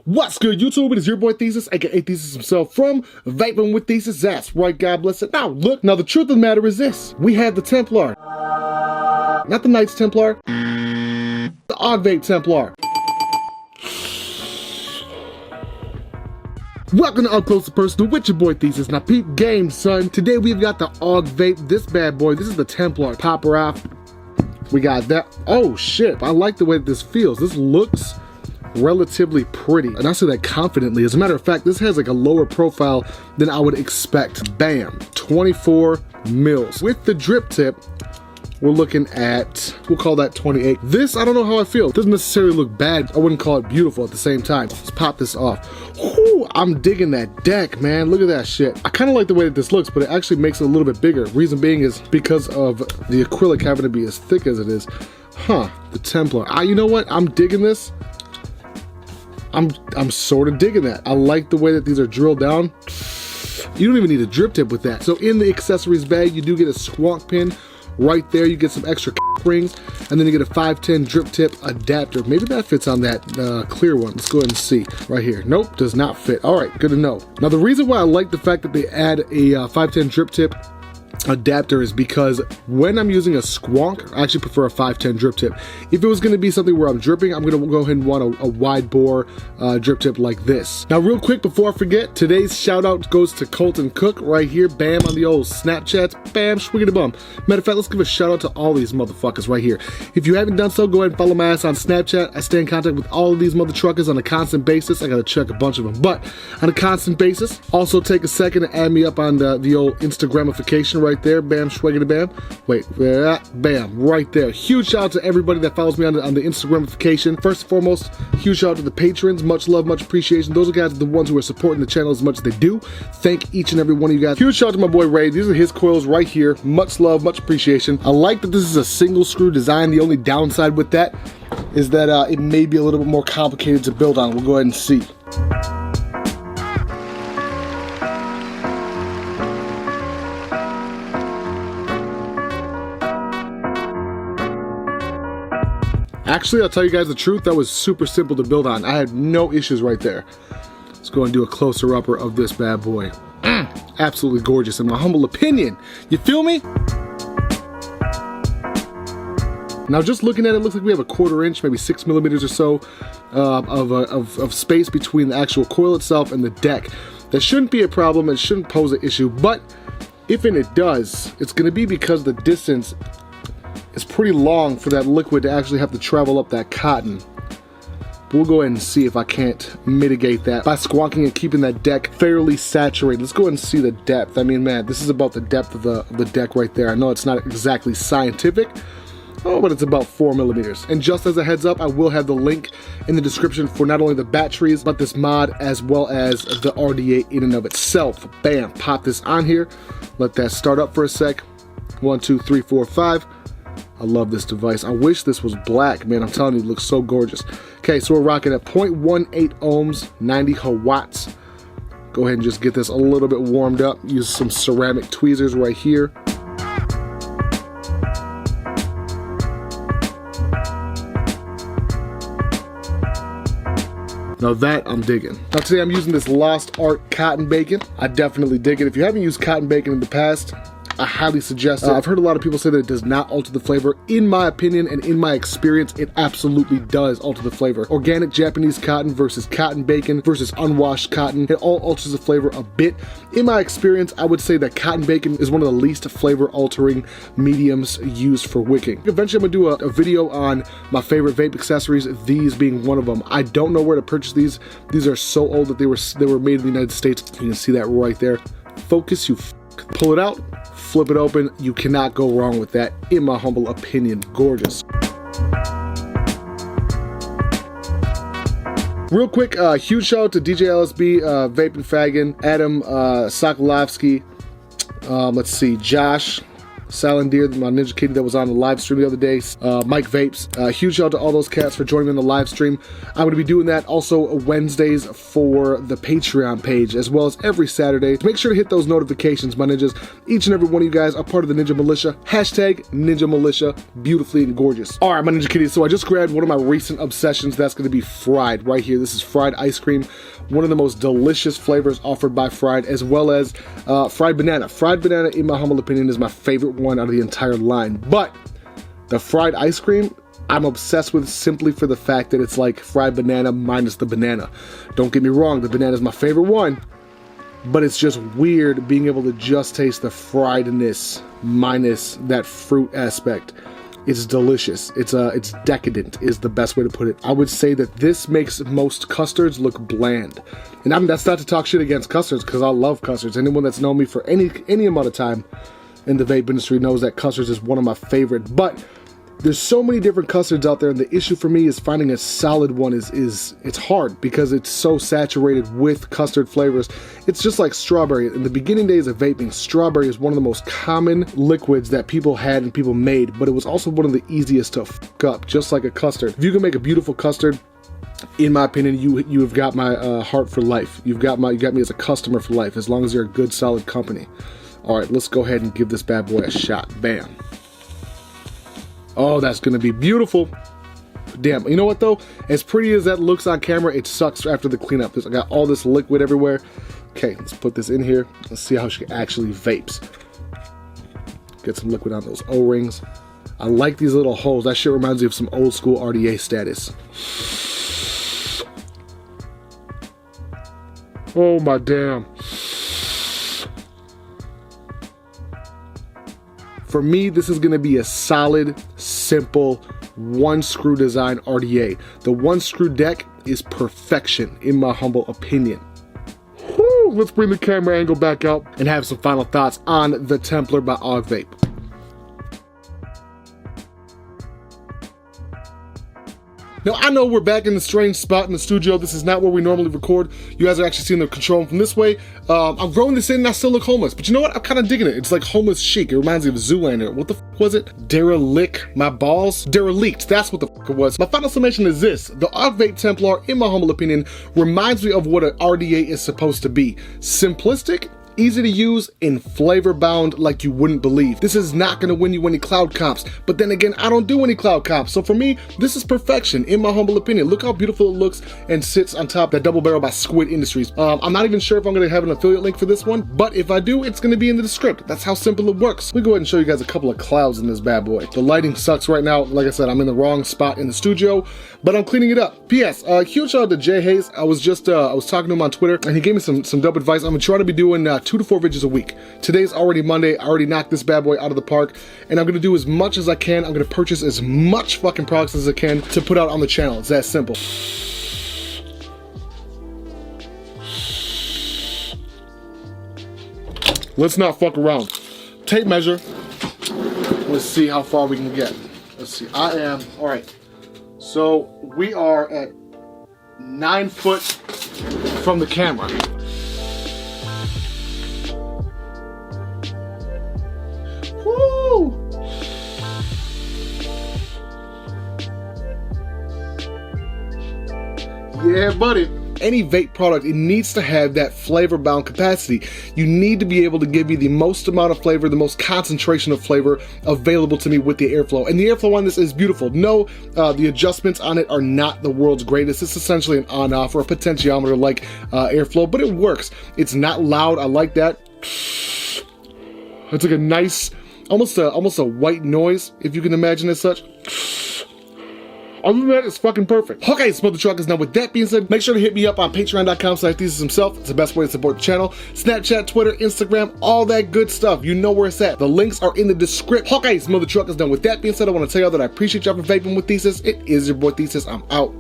What's good, YouTube? It is your boy Thesis, aka Thesis himself from Vaping with Thesis. That's right, God bless it. Now, look, now the truth of the matter is this. We have the Templar. Not the Knights Templar. The Augvape Templar. Welcome to Up Close and Personal with your boy Thesis. Now, peep game, son. Today we've got the Augvape, this bad boy. This is the Templar. Pop her off. We got that. Oh, shit. I like the way this feels. This looks relatively pretty, and I say that confidently. As a matter of fact, this has like a lower profile than I would expect. Bam, 24 mils. With the drip tip, we're looking at, we'll call that 28. This, I don't know how I feel. It doesn't necessarily look bad. I wouldn't call it beautiful at the same time. Let's pop this off. Whew, I'm digging that deck, man. Look at that shit. I kind of like the way that this looks, but it actually makes it a little bit bigger. Reason being is because of the acrylic having to be as thick as it is. Huh, the Templar. You know what? I'm digging this. I'm sort of digging that. I like the way that these are drilled down. You don't even need a drip tip with that. So in the accessories bag, you do get a squonk pin right there. You get some extra rings, and then you get a 510 drip tip adapter. Maybe that fits on that clear one. Let's go ahead and see right here. Nope, does not fit. All right, good to know. Now the reason why I like the fact that they add a 510 drip tip adapter is because when I'm using a squonk, I actually prefer a 510 drip tip. If it was going to be something where I'm dripping, I'm going to go ahead and want a wide bore drip tip like this. Now real quick before I forget, today's shout out goes to Colton Cook right here. Bam, on the old Snapchats. Bam, swiggity bum. Matter of fact, let's give a shout out to all these motherfuckers right here. If you haven't done so, go ahead and follow my ass on Snapchat. I stay in contact with all of these mother truckers on a constant basis. I gotta check a bunch of them, but on a constant basis. Also take a second to add me up on the old Instagramification right there. Bam, swiggity bam. Wait, bam, right there. Huge shout out to everybody that follows me on the Instagramification. First and foremost, huge shout out to the patrons. Much love, much appreciation. Those are guys the ones who are supporting the channel as much as they do. Thank each and every one of you guys. Huge shout out to my boy Ray. These are his coils right here. Much love, much appreciation. I like that this is a single screw design. The only downside with that is that it may be a little bit more complicated to build on. We'll go ahead and see. Actually, I'll tell you guys the truth, that was super simple to build on. I had no issues right there. Let's go and do a closer upper of this bad boy. Absolutely gorgeous in my humble opinion. You feel me? Now just looking at it, looks like we have a 1/4 inch, maybe 6 millimeters or so of space between the actual coil itself and the deck. That shouldn't be a problem, it shouldn't pose an issue, but if and it does, it's gonna be because the distance is pretty long for that liquid to actually have to travel up that cotton. We'll go ahead and see if I can't mitigate that by squonking and keeping that deck fairly saturated. Let's go ahead and see the depth. I mean, man, this is about the depth of the deck right there. I know it's not exactly scientific, but it's about 4 millimeters. And just as a heads up, I will have the link in the description for not only the batteries, but this mod as well as the RDA in and of itself. Bam, pop this on here. Let that start up for a sec. 1, 2, 3, 4, 5. I love this device. I wish this was black, man. I'm telling you, it looks so gorgeous. Okay, so we're rocking at 0.18 ohms, 90 watts. Go ahead and just get this a little bit warmed up. Use some ceramic tweezers right here. Now that I'm digging. Now today I'm using this Lost Art cotton bacon. I definitely dig it. If you haven't used cotton bacon in the past, I highly suggest it. I've heard a lot of people say that it does not alter the flavor. In my opinion and in my experience, it absolutely does alter the flavor. Organic Japanese cotton versus cotton bacon versus unwashed cotton, it all alters the flavor a bit. In my experience, I would say that cotton bacon is one of the least flavor altering mediums used for wicking. Eventually I'm gonna do a video on my favorite vape accessories, these being one of them. I don't know where to purchase these. These are so old that they were made in the United States. You can see that right there. Focus, you pull it out, flip it open. You cannot go wrong with that, in my humble opinion. Gorgeous. Real quick, huge shout out to DJ LSB, Vaping Fagin, Adam Sokolovsky, let's see, Josh, Salandir, my Ninja Kitty that was on the live stream the other day, Mike Vapes. Huge shout out to all those cats for joining me in the live stream. I'm going to be doing that also Wednesdays for the Patreon page, as well as every Saturday. Make sure to hit those notifications, my ninjas. Each and every one of you guys are part of the Ninja Militia. Hashtag Ninja Militia, beautifully and gorgeous. All right, my Ninja Kitties, so I just grabbed one of my recent obsessions. That's going to be fried right here. This is fried ice cream, one of the most delicious flavors offered by Fried, as well as fried banana. Fried banana, in my humble opinion, is my favorite one out of the entire line. But the fried ice cream, I'm obsessed with simply for the fact that it's like fried banana minus the banana. Don't get me wrong, the banana is my favorite one, but it's just weird being able to just taste the friedness minus that fruit aspect. It's delicious. It's decadent is the best way to put it. I would say that this makes most custards look bland. And that's not to talk shit against custards, because I love custards. Anyone that's known me for any amount of time in the vape industry knows that custards is one of my favorite. But there's so many different custards out there, and the issue for me is finding a solid one is it's hard because it's so saturated with custard flavors. It's just like strawberry. In the beginning days of vaping, strawberry is one of the most common liquids that people had and people made, but it was also one of the easiest to fuck up, just like a custard. If you can make a beautiful custard, in my opinion, you have got my heart for life. You got me as a customer for life, as long as you're a good, solid company. All right, let's go ahead and give this bad boy a shot. Bam. Oh, that's gonna be beautiful. Damn, you know what though? As pretty as that looks on camera, it sucks after the cleanup. I got all this liquid everywhere. Okay, let's put this in here. Let's see how she actually vapes. Get some liquid on those O-rings. I like these little holes. That shit reminds me of some old school RDA status. Oh my damn. For me, this is going to be a solid, simple, one screw design RDA. The one screw deck is perfection, in my humble opinion. Whew, let's bring the camera angle back out and have some final thoughts on the Templar by Augvape. Now, I know we're back in the strange spot in the studio. This is not where we normally record. You guys are actually seeing the control from this way. I'm growing this in and I still look homeless. But you know what? I'm kind of digging it. It's like homeless chic. It reminds me of Zoolander. What the f was it? Derelict my balls? Derelict. That's what the f it was. My final summation is this. The Augvape Templar, in my humble opinion, reminds me of what an RDA is supposed to be. Simplistic, easy to use, and flavor bound like you wouldn't believe. This is not gonna win you any cloud comps, but then again, I don't do any cloud comps, so for me, this is perfection, in my humble opinion. Look how beautiful it looks and sits on top of that double barrel by Squid Industries. I'm not even sure if I'm gonna have an affiliate link for this one, but if I do, it's gonna be in the description. That's how simple it works. Let me go ahead and show you guys a couple of clouds in this bad boy. The lighting sucks right now. Like I said, I'm in the wrong spot in the studio, but I'm cleaning it up. P.S. Huge shout out to Jay Hayes. I was talking to him on Twitter, and he gave me some dope advice. I'm gonna try to be doing 2 to 4 videos a week. Today's already Monday. I already knocked this bad boy out of the park, and I'm gonna do as much as I can. I'm gonna purchase as much fucking products as I can to put out on the channel. It's that simple. Let's not fuck around. Tape measure. Let's see how far we can get. Let's see. All right. So we are at 9 foot from the camera. Woo! Yeah, buddy. Any vape product, it needs to have that flavor bound capacity. You need to be able to give me the most amount of flavor, the most concentration of flavor available to me with the airflow. And the airflow on this is beautiful. No, the adjustments on it are not the world's greatest. It's essentially an on-off or a potentiometer like airflow, but it works. It's not loud. I like that. It's like a nice, almost a white noise, if you can imagine as such. Other than that, it's fucking perfect. Okay, Smell the Truckers. Now, with that being said, make sure to hit me up on patreon.com/ThesisHimself. It's the best way to support the channel. Snapchat, Twitter, Instagram, all that good stuff. You know where it's at. The links are in the description. Okay, Smell the Truckers. Now, with that being said, I want to tell y'all that I appreciate y'all for vaping with Thesis. It is your boy Thesis. I'm out.